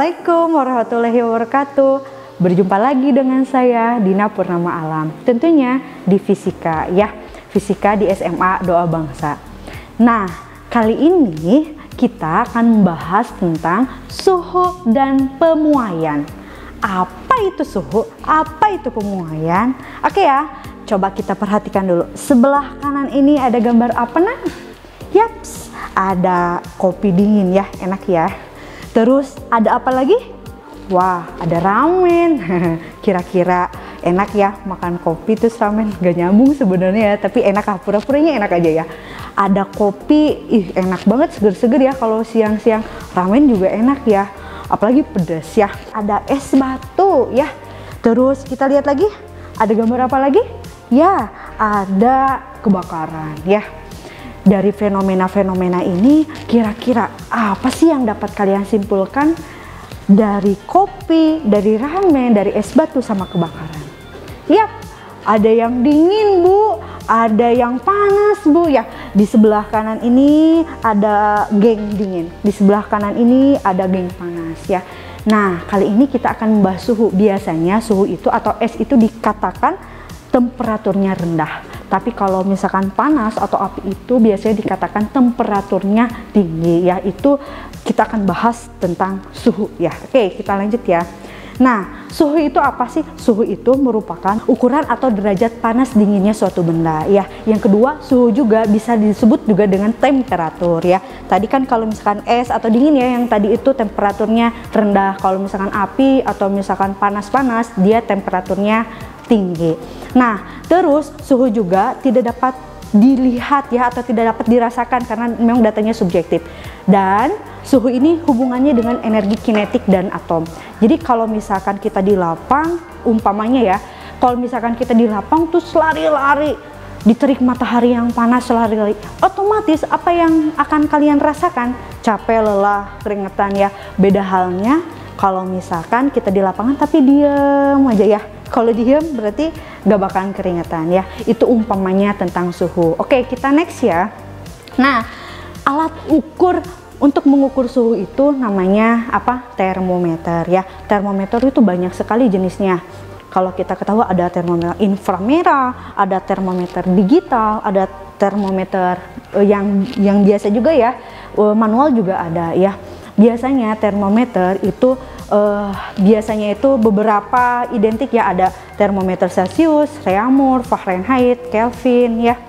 Assalamualaikum warahmatullahi wabarakatuh. Berjumpa lagi dengan saya Dina Purnama Alam. Tentunya di fisika ya, fisika di SMA Doa Bangsa. Nah, kali ini kita akan membahas tentang suhu dan pemuaian. Apa itu suhu? Apa itu pemuaian? Oke ya, coba kita perhatikan dulu. Sebelah kanan ini ada gambar apa nah? Yaps, ada kopi dingin ya, enak ya. Terus ada apa lagi? Wah, ada ramen. Kira-kira enak ya makan kopi terus ramen? Gak nyambung sebenarnya ya, tapi enak ah, pura-puranya enak aja ya. Ada kopi, enak banget, seger-seger ya kalau siang-siang. Ramen juga enak ya, apalagi pedas ya. Ada es batu ya. Terus kita lihat lagi, ada gambar apa lagi? Ya, ada kebakaran ya. Dari fenomena-fenomena ini, kira-kira apa sih yang dapat kalian simpulkan dari kopi, dari ramen, dari es batu sama kebakaran? Yap, ada yang dingin Bu, ada yang panas Bu ya. Di sebelah kanan ini ada geng dingin, di sebelah kanan ini ada geng panas ya. Nah, kali ini kita akan membahas suhu. Biasanya suhu itu atau es itu dikatakan temperaturnya rendah. Tapi kalau misalkan panas atau api itu biasanya dikatakan temperaturnya tinggi ya. Itu kita akan bahas tentang suhu ya. Oke, kita lanjut ya. Nah, suhu itu apa sih? Suhu itu merupakan ukuran atau derajat panas dinginnya suatu benda ya. Yang kedua, suhu juga bisa disebut juga dengan temperatur ya. Tadi kan kalau misalkan es atau dingin ya, yang tadi itu temperaturnya rendah. Kalau misalkan api atau misalkan panas-panas, dia temperaturnya tinggi. Nah, terus suhu juga tidak dapat dilihat ya atau tidak dapat dirasakan karena memang datanya subjektif. Dan suhu ini hubungannya dengan energi kinetik dan atom. Jadi kalau misalkan kita di lapang, umpamanya ya, kalau misalkan kita di lapang terus lari-lari, diterik matahari yang panas lari-lari, otomatis apa yang akan kalian rasakan? Capek, lelah, keringetan ya. Beda halnya kalau misalkan kita di lapangan tapi diam aja ya. Kalau diem berarti gak bakalan keringetan ya. Itu umpamanya tentang suhu. Oke, kita next ya. Nah, alat ukur untuk mengukur suhu itu namanya apa? Termometer ya. Termometer itu banyak sekali jenisnya. Kalau kita ketahui ada termometer inframerah, ada termometer digital, ada termometer yang biasa juga ya. Manual juga ada ya. Biasanya termometer itu biasanya itu beberapa identik ya, ada termometer Celsius, Reaumur, Fahrenheit, Kelvin ya.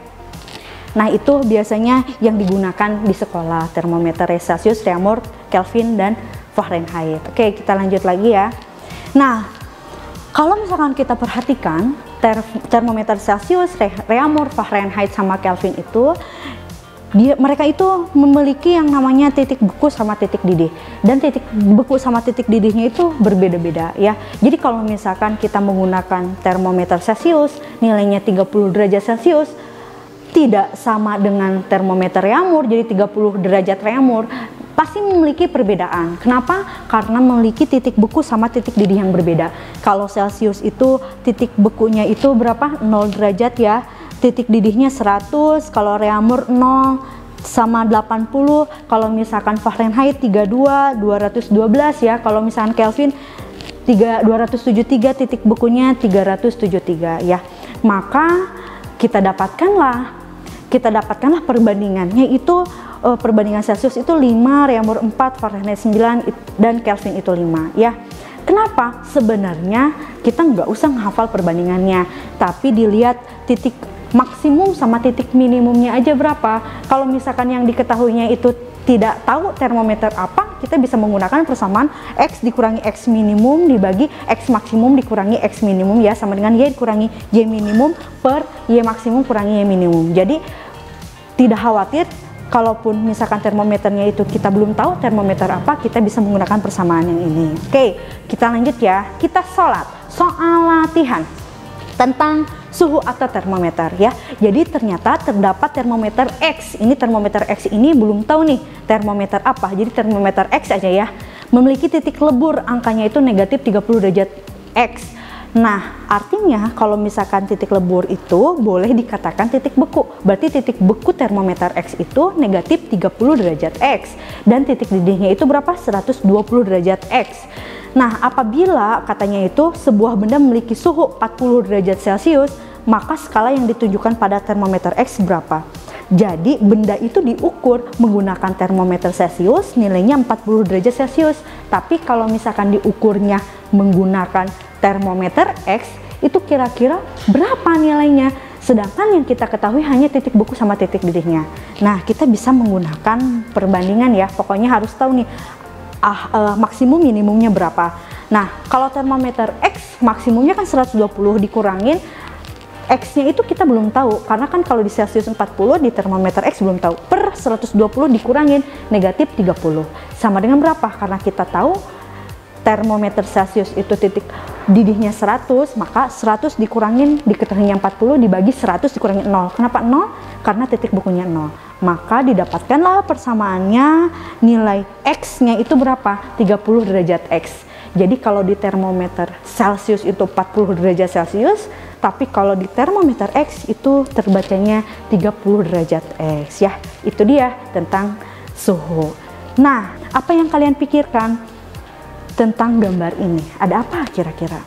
Nah, itu biasanya yang digunakan di sekolah, termometer Celsius, Reaumur, Kelvin dan Fahrenheit. Oke, kita lanjut lagi ya. Nah, kalau misalkan kita perhatikan termometer Celsius, Reaumur, Fahrenheit sama Kelvin itu mereka itu memiliki yang namanya titik beku sama titik didih, dan titik beku sama titik didihnya itu berbeda-beda ya. Jadi kalau misalkan kita menggunakan termometer Celsius, nilainya 30 derajat Celsius tidak sama dengan termometer Reaumur, jadi 30 derajat Reaumur pasti memiliki perbedaan. Kenapa? Karena memiliki titik beku sama titik didih yang berbeda. Kalau Celsius itu titik bekunya itu berapa? 0 derajat ya. Titik didihnya 100, kalau Reaumur 0 sama 80, kalau misalkan Fahrenheit 32, 212 ya, kalau misalkan Kelvin 273, titik bekunya 373 ya. Maka kita dapatkanlah perbandingannya itu, perbandingan Celsius itu 5, Reaumur 4, Fahrenheit 9, dan Kelvin itu 5 ya. Kenapa? Sebenarnya kita nggak usah menghafal perbandingannya, tapi dilihat titik maksimum sama titik minimumnya aja berapa. Kalau misalkan yang diketahuinya itu tidak tahu termometer apa, kita bisa menggunakan persamaan X dikurangi X minimum dibagi X maksimum dikurangi X minimum ya, sama dengan Y dikurangi Y minimum per Y maksimum kurangi Y minimum. Jadi tidak khawatir kalaupun misalkan termometernya itu kita belum tahu termometer apa, kita bisa menggunakan persamaan yang ini. Oke, kita lanjut ya. Kita soal latihan tentang suhu atau termometer ya. Jadi ternyata terdapat termometer X. Ini termometer X ini belum tahu nih termometer apa. Jadi termometer X aja ya. Memiliki titik lebur, angkanya itu negatif 30 derajat X. Nah, artinya kalau misalkan titik lebur itu boleh dikatakan titik beku. Berarti titik beku termometer X itu negatif 30 derajat X. Dan titik didihnya itu berapa? 120 derajat X. Nah, apabila katanya itu sebuah benda memiliki suhu 40 derajat Celcius, maka skala yang ditunjukkan pada termometer X berapa? Jadi benda itu diukur menggunakan termometer Celcius, nilainya 40 derajat Celcius. Tapi kalau misalkan diukurnya menggunakan termometer X, itu kira-kira berapa nilainya? Sedangkan yang kita ketahui hanya titik beku sama titik didihnya. Nah, kita bisa menggunakan perbandingan ya. Pokoknya harus tahu nih maksimum minimumnya berapa. Nah, kalau termometer X maksimumnya kan 120 dikurangin X-nya itu kita belum tahu, karena kan kalau di Celcius 40, di termometer X belum tahu. Per 120 dikurangin negatif 30. Sama dengan berapa? Karena kita tahu termometer Celcius itu titik didihnya 100, maka 100 dikurangin diketahuinya 40 dibagi 100 dikurangin 0. Kenapa 0? Karena titik bukunya 0. Maka didapatkanlah persamaannya nilai X-nya itu berapa? 30 derajat X. Jadi kalau di termometer Celcius itu 40 derajat Celcius, tapi kalau di termometer X itu terbacanya 30 derajat X ya. Itu dia tentang suhu. Nah, apa yang kalian pikirkan tentang gambar ini? Ada apa kira-kira?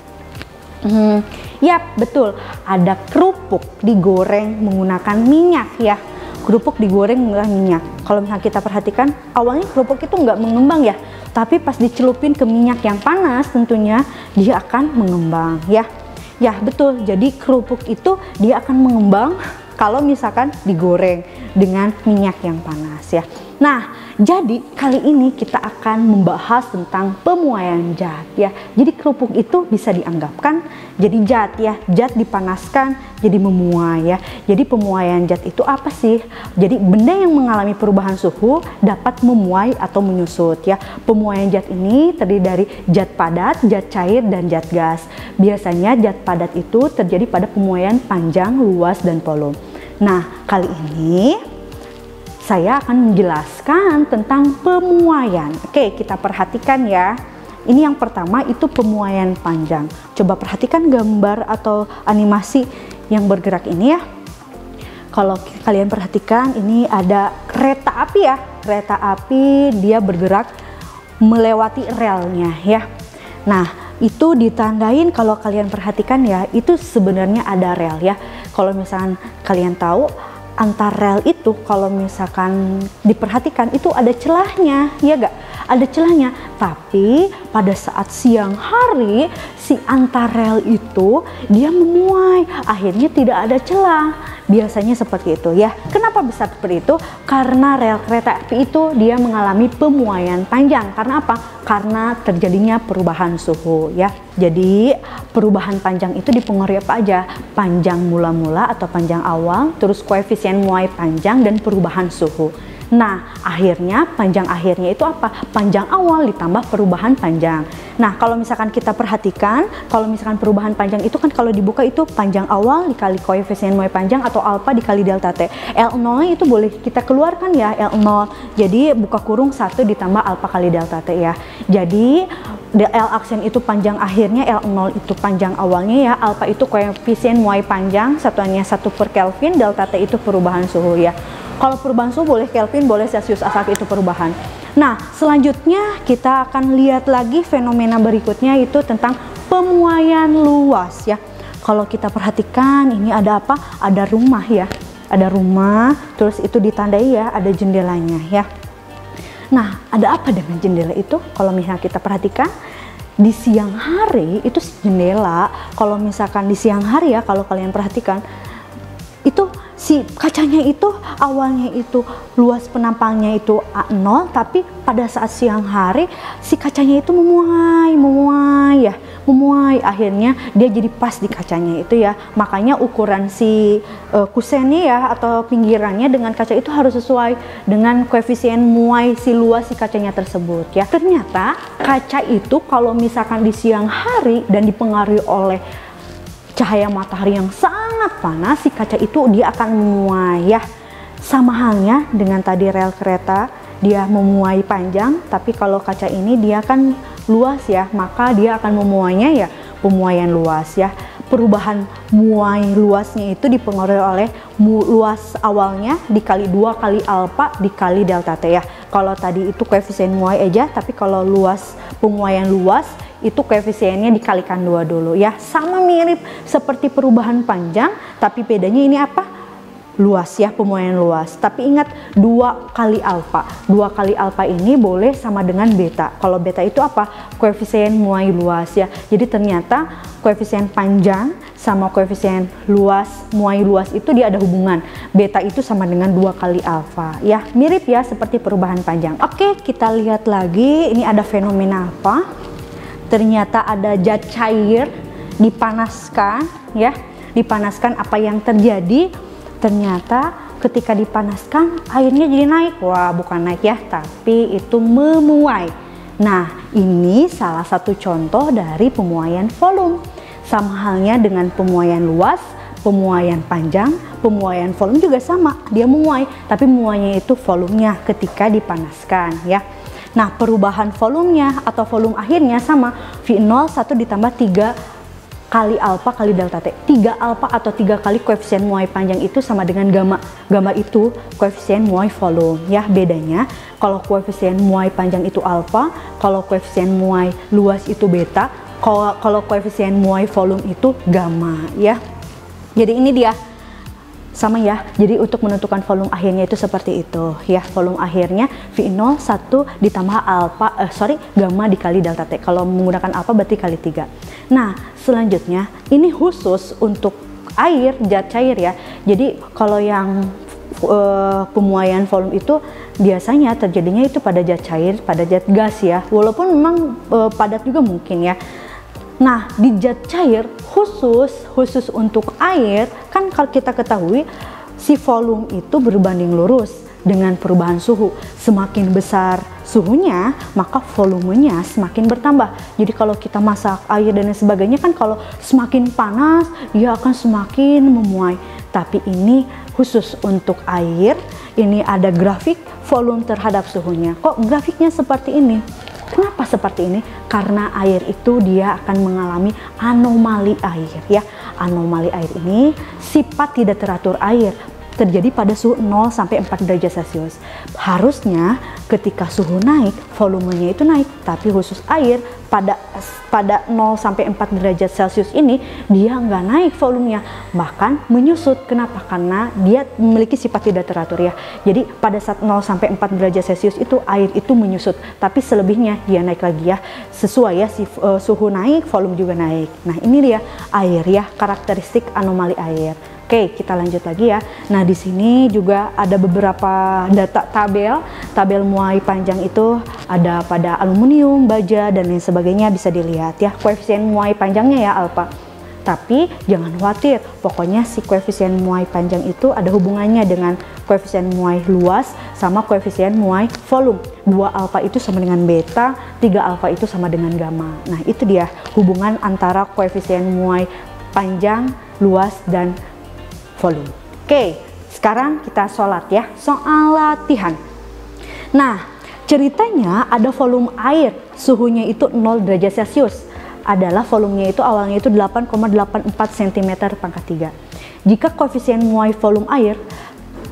Yap, betul. Ada kerupuk digoreng menggunakan minyak ya. Kerupuk digoreng menggunakan minyak. Kalau misalnya kita perhatikan, awalnya kerupuk itu nggak mengembang ya. Tapi pas dicelupin ke minyak yang panas tentunya dia akan mengembang ya. Ya betul, jadi kerupuk itu dia akan mengembang kalau misalkan digoreng dengan minyak yang panas ya. Nah, jadi kali ini kita akan membahas tentang pemuaian zat ya. Jadi kerupuk itu bisa dianggapkan jadi zat ya. Zat dipanaskan jadi memuai ya. Jadi pemuaian zat itu apa sih? Jadi benda yang mengalami perubahan suhu dapat memuai atau menyusut ya. Pemuaian zat ini terdiri dari zat padat, zat cair, dan zat gas. Biasanya zat padat itu terjadi pada pemuaian panjang, luas, dan volume. Nah, kali ini saya akan menjelaskan tentang pemuaian. Oke, kita perhatikan ya. Ini yang pertama itu pemuaian panjang. Coba perhatikan gambar atau animasi yang bergerak ini ya. Kalau kalian perhatikan ini ada kereta api ya. Kereta api dia bergerak melewati relnya ya. Nah, itu ditandain kalau kalian perhatikan ya, itu sebenarnya ada rel ya. Kalau misalkan kalian tahu antar rel itu kalau misalkan diperhatikan itu ada celahnya ya gak? Ada celahnya, tapi pada saat siang hari si antar rel itu dia memuai, akhirnya tidak ada celah. Biasanya seperti itu ya. Kenapa bisa seperti itu? Karena rel kereta api itu dia mengalami pemuaian panjang. Karena apa? Karena terjadinya perubahan suhu ya. Jadi perubahan panjang itu dipengaruhi apa aja? Panjang mula-mula atau panjang awal, terus koefisien muai panjang, dan perubahan suhu. Nah, akhirnya panjang akhirnya itu apa? Panjang awal ditambah perubahan panjang. Nah, kalau misalkan kita perhatikan, kalau misalkan perubahan panjang itu kan kalau dibuka itu panjang awal dikali koefisien muai panjang atau alfa dikali delta T. L0 itu boleh kita keluarkan ya, L0. Jadi buka kurung 1 ditambah alfa kali delta T ya. Jadi L aksen itu panjang akhirnya, L0 itu panjang awalnya ya, alfa itu koefisien muai panjang, satuannya 1 per Kelvin, delta T itu perubahan suhu ya. Kalau perubahan suhu boleh Kelvin, boleh Celcius, asal itu perubahan. Nah, selanjutnya kita akan lihat lagi fenomena berikutnya itu tentang pemuaian luas ya. Kalau kita perhatikan ini ada apa? Ada rumah ya. Ada rumah, terus itu ditandai ya, ada jendelanya ya. Nah, ada apa dengan jendela itu? Kalau misalnya kita perhatikan di siang hari itu jendela, kalau misalkan di siang hari ya, kalau kalian perhatikan itu si kacanya itu awalnya itu luas penampangnya itu A0, tapi pada saat siang hari si kacanya itu memuai ya, akhirnya dia jadi pas di kacanya itu ya. Makanya ukuran si kusennya ya atau pinggirannya dengan kaca itu harus sesuai dengan koefisien muai si luas si kacanya tersebut ya. Ternyata kaca itu kalau misalkan di siang hari dan dipengaruhi oleh cahaya matahari yang sangat panas, si kaca itu dia akan memuai ya. Sama halnya dengan tadi rel kereta, dia memuai panjang, tapi kalau kaca ini dia kan luas ya, maka dia akan memuainya ya pemuaian luas ya. Perubahan muai luasnya itu dipengaruhi oleh luas awalnya dikali 2 kali alfa dikali delta T ya. Kalau tadi itu koefisien muai aja, tapi kalau luas pemuaian luas itu koefisiennya dikalikan 2 dulu ya. Sama mirip seperti perubahan panjang, tapi bedanya ini apa? Luas ya, pemuaian luas. Tapi ingat 2 kali alfa. 2 kali alfa ini boleh sama dengan beta. Kalau beta itu apa? Koefisien muai luas ya. Jadi ternyata koefisien panjang sama koefisien luas muai luas itu dia ada hubungan. Beta itu sama dengan 2 kali alfa ya. Mirip ya seperti perubahan panjang. Oke, kita lihat lagi. Ini ada fenomena apa? Ternyata ada zat cair dipanaskan ya. Dipanaskan, apa yang terjadi? Ternyata ketika dipanaskan airnya jadi naik. Wah, bukan naik ya, tapi itu memuai. Nah, ini salah satu contoh dari pemuaian volume. Sama halnya dengan pemuaian luas, pemuaian panjang, pemuaian volume juga sama. Dia memuai, tapi memuainya itu volumenya ketika dipanaskan ya. Nah, perubahan volumenya atau volume akhirnya sama V0 1 ditambah 3 kali alfa kali delta T. 3 alfa atau 3 kali koefisien muai panjang itu sama dengan gamma. Gamma itu koefisien muai volume ya. Bedanya kalau koefisien muai panjang itu alfa, kalau koefisien muai luas itu beta, kalau koefisien muai volume itu gamma ya. Jadi ini dia sama ya. Jadi untuk menentukan volume akhirnya itu seperti itu ya. Volume akhirnya V0 1 ditambah gamma dikali delta T. Kalau menggunakan alfa berarti kali 3. Nah, selanjutnya ini khusus untuk air, zat cair ya. Jadi kalau yang pemuaian volume itu biasanya terjadinya itu pada zat cair, pada zat gas ya. Walaupun memang padat juga mungkin ya. Nah, di zat cair khusus untuk air, kan kalau kita ketahui si volume itu berbanding lurus dengan perubahan suhu. Semakin besar suhunya, maka volumenya semakin bertambah. Jadi kalau kita masak air dan lain sebagainya kan kalau semakin panas, dia akan semakin memuai. Tapi ini khusus untuk air, ini ada grafik volume terhadap suhunya. Kok grafiknya seperti ini? Kenapa seperti ini? Karena air itu dia akan mengalami anomali air ya. Anomali air ini sifat tidak teratur air terjadi pada suhu 0 sampai 4 derajat Celcius. Harusnya ketika suhu naik, volumenya itu naik, tapi khusus air pada 0 sampai 4 derajat Celcius ini dia nggak naik volumenya, bahkan menyusut. Kenapa? Karena dia memiliki sifat tidak teratur ya. Jadi pada saat 0 sampai 4 derajat Celcius itu air itu menyusut, tapi selebihnya dia naik lagi ya. Sesuai ya, suhu naik, volume juga naik. Nah, ini dia air ya, karakteristik anomali air. Oke, kita lanjut lagi ya. Nah, di sini juga ada beberapa data tabel muai panjang itu ada pada aluminium, baja dan lain sebagainya, bisa dilihat ya. Koefisien muai panjangnya ya alfa. Tapi jangan khawatir, pokoknya si koefisien muai panjang itu ada hubungannya dengan koefisien muai luas sama koefisien muai volume. 2 alfa itu sama dengan beta, 3 alfa itu sama dengan gamma. Nah, itu dia hubungan antara koefisien muai panjang, luas dan volume. Oke, sekarang kita sholat ya, soal latihan. Nah, ceritanya ada volume air, suhunya itu 0 derajat Celcius. Adalah volumenya itu awalnya itu 8,84 cm pangkat 3. Jika koefisien muai volume air,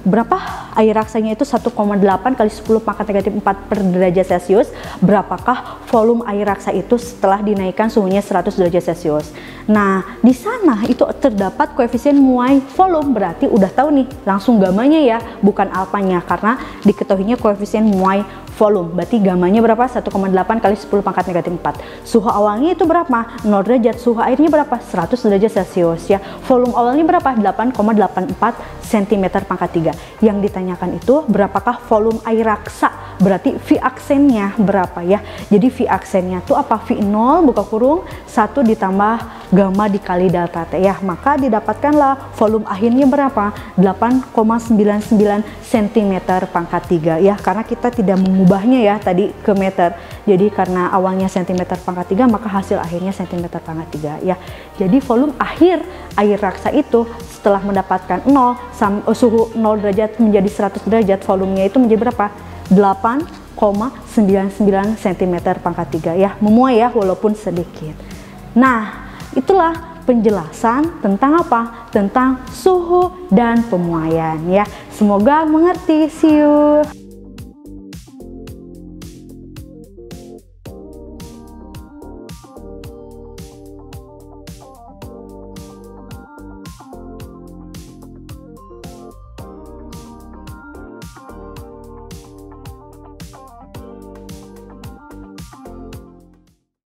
berapa? Air raksanya itu 1,8 kali 10 pangkat negatif 4 per derajat Celcius. Berapakah volume air raksa itu setelah dinaikkan suhunya 100 derajat Celcius? Nah, di sana itu terdapat koefisien muai volume, berarti udah tahu nih langsung gamanya ya, bukan alfanya, karena diketahuinya koefisien muai volume. Berarti gamanya berapa? 1,8 kali 10 pangkat negatif 4. Suhu awalnya itu berapa? 0 derajat. Suhu airnya berapa? 100 derajat Celcius ya. Volume awalnya berapa? 8,84 cm pangkat 3. Yang ditanyakan itu berapakah volume air raksa? Berarti V aksennya berapa ya? Jadi V aksennya itu apa? V0 buka kurung 1 ditambah gamma dikali delta T ya. Maka didapatkanlah volume akhirnya berapa? 8,99 cm pangkat 3 ya. Karena kita tidak mengubahnya ya tadi ke meter. Jadi karena awalnya cm pangkat 3 maka hasil akhirnya cm pangkat 3 ya. Jadi volume akhir air raksa itu setelah mendapatkan suhu 0 derajat menjadi 100 derajat, volumenya itu menjadi berapa? 8,99 cm pangkat 3 ya. Memuai ya walaupun sedikit. Nah, itulah penjelasan tentang apa? Tentang suhu dan pemuaian ya. Semoga mengerti. See you.